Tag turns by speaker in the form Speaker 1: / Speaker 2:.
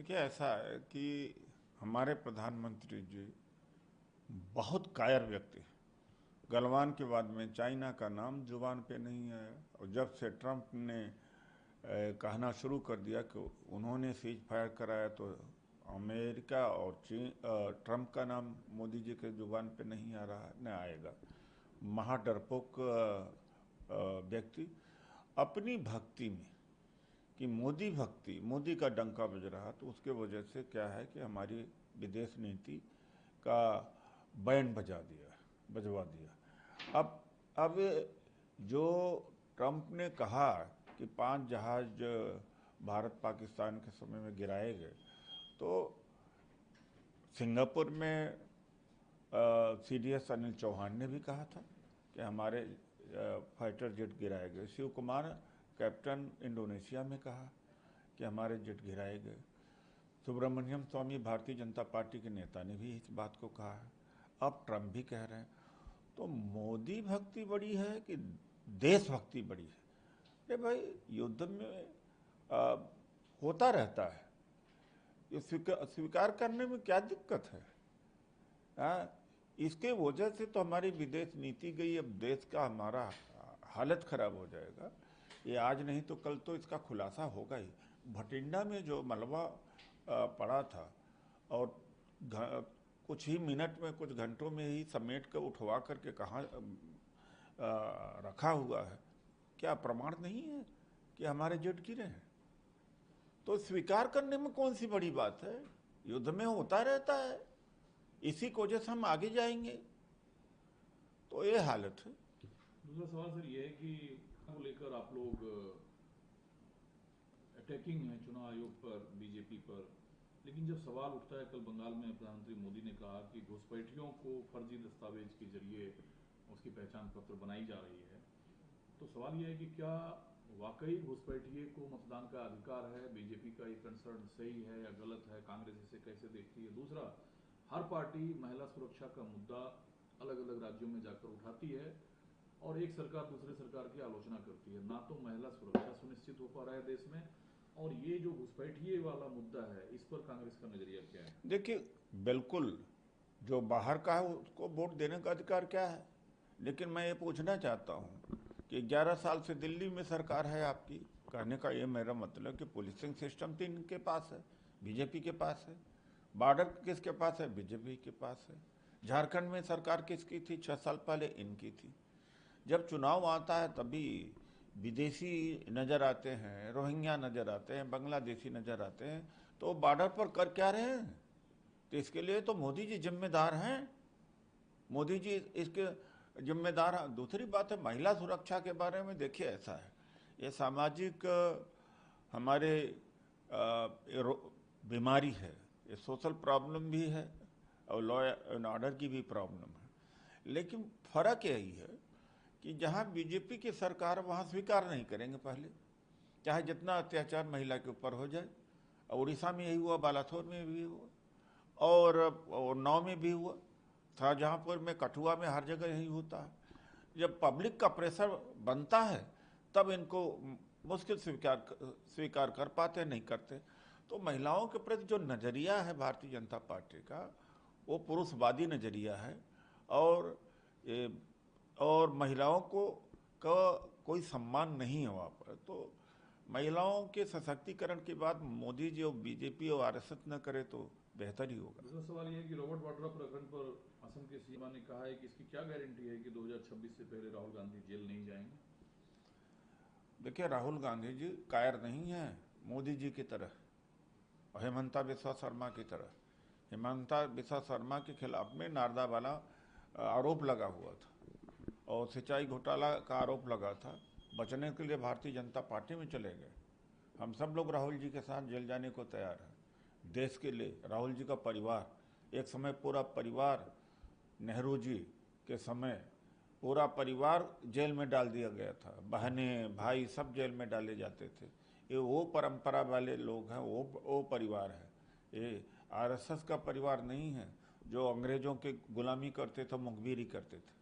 Speaker 1: देखिए, ऐसा है कि हमारे प्रधानमंत्री जी बहुत कायर व्यक्ति हैं। गलवान के बाद में चाइना का नाम जुबान पे नहीं है। और जब से ट्रंप ने कहना शुरू कर दिया कि उन्होंने सीज फायर कराया, तो अमेरिका और चीन, ट्रंप का नाम मोदी जी के जुबान पे नहीं आ रहा, न आएगा। महाडरपोक व्यक्ति अपनी भक्ति में, कि मोदी भक्ति, मोदी का डंका बज रहा, तो उसके वजह से क्या है कि हमारी विदेश नीति का बैंड बजवा दिया। अब जो ट्रंप ने कहा कि 5 जहाज भारत पाकिस्तान के समय में गिराए गए, तो सिंगापुर में सीडीएस अनिल चौहान ने भी कहा था कि हमारे फाइटर जेट गिराए गए। शिव कुमार कैप्टन इंडोनेशिया में कहा कि हमारे जेट गिराए गए। सुब्रमण्यम स्वामी भारतीय जनता पार्टी के नेता ने भी इस बात को कहा है। अब ट्रंप भी कह रहे हैं। तो मोदी भक्ति बड़ी है कि देशभक्ति बड़ी है? अरे भाई, युद्ध में आ, होता रहता है, ये स्वीकार करने में क्या दिक्कत है? इसके वजह से तो हमारी विदेश नीति गई। अब देश का हमारा हालत खराब हो जाएगा। ये आज नहीं तो कल तो इसका खुलासा होगा ही। भटिंडा में जो मलबा पड़ा था और कुछ ही मिनट में, कुछ घंटों में ही समेट कर उठवा करके कहाँ रखा हुआ है, क्या प्रमाण नहीं है कि हमारे जेट गिरे हैं? तो स्वीकार करने में कौन सी बड़ी बात है? युद्ध में होता रहता है, इसी की वजह से हम आगे जाएंगे। तो ये हालत है।
Speaker 2: दूसरा सवाल सर ये है कि को लेकर आप लोग अटैकिंग हैं चुनाव आयोग पर, बीजेपी पर, लेकिन जब सवाल उठता है, कल बंगाल में प्रधानमंत्री मोदी ने कहा कि घुसपैठियों को फर्जी दस्तावेज के जरिए उसकी पहचान पत्र बनाई जा रही है, तो सवाल यह है कि क्या वाकई घुसपैठिए को मतदान का अधिकार है? बीजेपी का ये कंसर्न सही है या गलत है? कांग्रेस इसे कैसे देखती है? दूसरा, हर पार्टी महिला सुरक्षा का मुद्दा अलग अलग राज्यों में जाकर उठाती है और एक सरकार दूसरे सरकार की आलोचना करती है। ना तो महिला सुरक्षा सुनिश्चित हो पा रहा है देश में, और ये जो घुसपैठिए वाला मुद्दा है, इस पर कांग्रेस का नजरिया क्या है?
Speaker 1: देखिए, बिल्कुल, जो बाहर का है उसको वोट देने का अधिकार क्या है, लेकिन मैं ये पूछना चाहता हूँ कि 11 साल से दिल्ली में सरकार है आपकी। कहने का ये मेरा मतलब कि पुलिसिंग सिस्टम तो इनके पास है, बीजेपी के पास है। बॉर्डर किसके पास है? बीजेपी के पास है। झारखंड में सरकार किसकी थी? 6 साल पहले इनकी थी। जब चुनाव आता है तभी विदेशी नज़र आते हैं, रोहिंग्या नज़र आते हैं, बांग्लादेशी नज़र आते हैं। तो बॉर्डर पर कर क्या रहे हैं? तो इसके लिए तो मोदी जी जिम्मेदार हैं। मोदी जी इसके जिम्मेदार हैं। दूसरी बात है, महिला सुरक्षा के बारे में देखिए, ऐसा है, ये सामाजिक हमारे बीमारी है, ये सोशल प्रॉब्लम भी है और लॉ एंड ऑर्डर की भी प्रॉब्लम है। लेकिन फर्क यही है कि जहाँ बीजेपी की सरकार, वहाँ स्वीकार नहीं करेंगे पहले, चाहे जितना अत्याचार महिला के ऊपर हो जाए। उड़ीसा में यही हुआ, बालासोर में भी हुआ, और उन्नाव में भी हुआ, शाहजहाँपुर में, कठुआ में, हर जगह यही होता है। जब पब्लिक का प्रेशर बनता है तब इनको मुश्किल स्वीकार कर पाते, नहीं करते। तो महिलाओं के प्रति जो नज़रिया है भारतीय जनता पार्टी का, वो पुरुषवादी नज़रिया है। और ये, और महिलाओं को का कोई सम्मान नहीं है वहाँ पर। तो महिलाओं के सशक्तिकरण की बात मोदी जी और बीजेपी और आरएसएस न करे तो बेहतर ही होगा।
Speaker 2: दूसरा सवाल यह है कि रॉबर्ट वाड्रा प्रकरण पर असम के सीएम ने कहा है कि इसकी क्या गारंटी है कि 2026 से पहले राहुल गांधी जेल नहीं जाएंगे?
Speaker 1: देखिए, राहुल गांधी जी कायर नहीं हैं मोदी जी की तरह और हेमंता बिस्वा शर्मा की तरह। हेमंता बिस्वा शर्मा के खिलाफ में नारदा वाला आरोप लगा हुआ था और सिंचाई घोटाला का आरोप लगा था। बचने के लिए भारतीय जनता पार्टी में चले गए। हम सब लोग राहुल जी के साथ जेल जाने को तैयार हैं। देश के लिए राहुल जी का परिवार, एक समय पूरा परिवार, नेहरू जी के समय पूरा परिवार जेल में डाल दिया गया था। बहनें भाई सब जेल में डाले जाते थे। ये वो परंपरा वाले लोग हैं, वो परिवार है। ये आरएसएस का परिवार नहीं है जो अंग्रेजों के गुलामी करते थे, मुखबिरी करते थे।